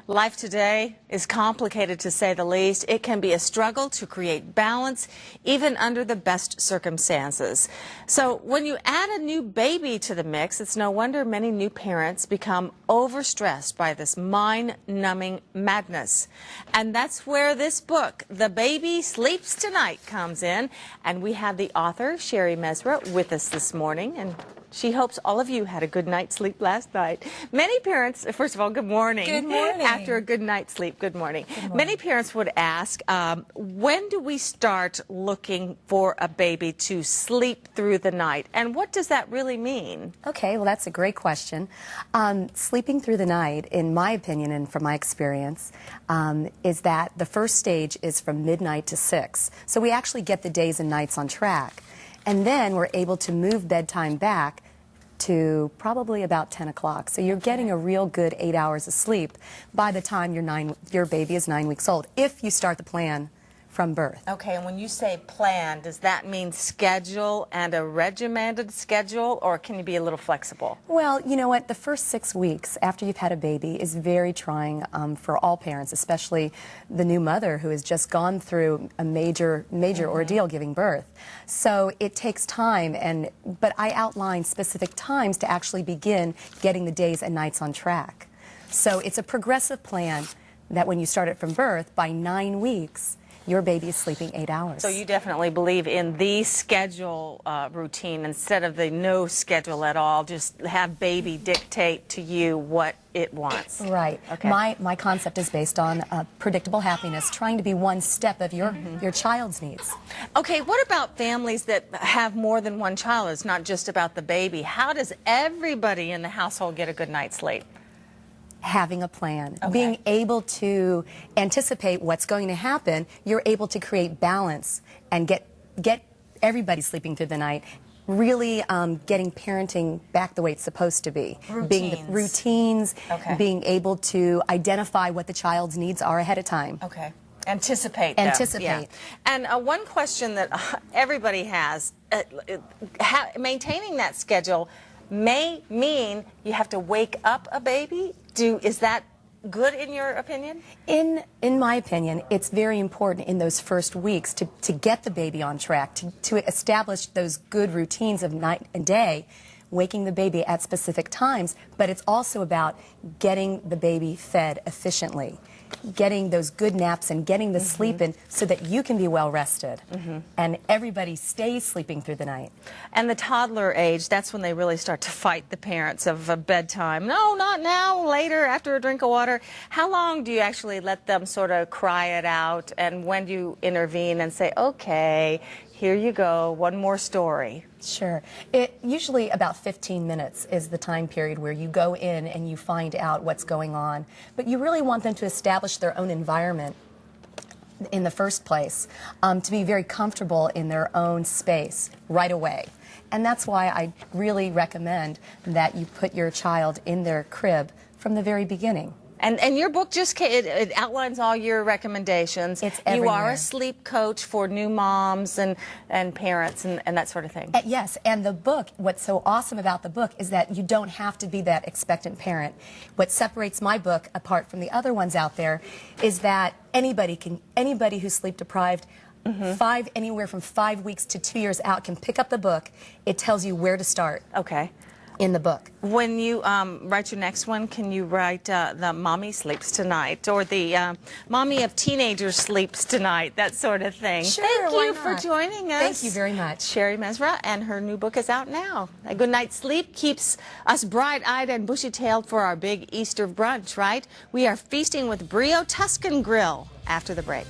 Life today is complicated, to say the least. It can be a struggle to create balance, even under the best circumstances. So when you add a new baby to the mix, it's no wonder many new parents become overstressed by this mind-numbing madness. And that's where this book, The Baby Sleeps Tonight, comes in. And we have the author, Shari Mezrah, with us this morning. And she hopes all of you had a good night's sleep last night. Many parents, first of all, good morning. Good morning. After a good night's sleep, good morning. Good morning. Many parents would ask, when do we start looking for a baby to sleep through the night? And what does that really mean? Okay, well, that's a great question. Sleeping through the night, in my opinion and from my experience, is that the first stage is from midnight to 6. So we actually get the days and nights on track. And then we're able to move bedtime back to probably about 10 o'clock. So you're getting a real good 8 hours of sleep by the time your baby is 9 weeks old, if you start the plan from birth. Okay, and when you say plan, does that mean schedule and a regimented schedule, or can you be a little flexible? Well, you know what? The first 6 weeks after you've had a baby is very trying for all parents, especially the new mother who has just gone through a major ordeal giving birth. So it takes time, but I outline specific times to actually begin getting the days and nights on track. So it's a progressive plan that when you start it from birth, by 9 weeks, your baby is sleeping 8 hours. So you definitely believe in the schedule routine instead of the no schedule at all. Just have baby dictate to you what it wants. Right. Okay. My concept is based on predictable happiness, trying to be one step of your child's needs. Okay, what about families that have more than one child? It's not just about the baby. How does everybody in the household get a good night's sleep? Having a plan, okay. Being able to anticipate what's going to happen, you're able to create balance and get everybody sleeping through the night. Really getting parenting back the way it's supposed to be. Routines, okay. Being able to identify what the child's needs are ahead of time. Okay. Anticipate them. Yeah. And one question that everybody has, maintaining that schedule may mean you have to wake up a baby. Is that good in your opinion? In my opinion, it's very important in those first weeks to get the baby on track, to establish those good routines of night and day, waking the baby at specific times, but it's also about getting the baby fed efficiently, getting those good naps and getting the sleep in so that you can be well rested and everybody stays sleeping through the night. And the toddler age, that's when they really start to fight the parents of bedtime. No, not now, later, after a drink of water. How long do you actually let them sort of cry it out, and when do you intervene and say, okay, here you go, one more story? Sure. Usually about 15 minutes is the time period where you go in and you find out what's going on. But you really want them to establish their own environment in the first place, to be very comfortable in their own space right away. And that's why I really recommend that you put your child in their crib from the very beginning. And your book just it outlines all your recommendations. It's everywhere. You are a sleep coach for new moms and parents and that sort of thing. Yes, and the book, what's so awesome about the book is that you don't have to be that expectant parent. What separates my book apart from the other ones out there is that anybody who's sleep deprived, anywhere from 5 weeks to 2 years out, can pick up the book. It tells you where to start. Okay. In the book. When you write your next one, can you write the Mommy Sleeps Tonight, or the Mommy of Teenagers Sleeps Tonight, that sort of thing? Sure, Thank why you not? for joining us. Thank you very much. Shari Mezrah, and her new book is out now. A good night's sleep keeps us bright-eyed and bushy-tailed for our big Easter brunch, right? We are feasting with Brio Tuscan Grill after the break.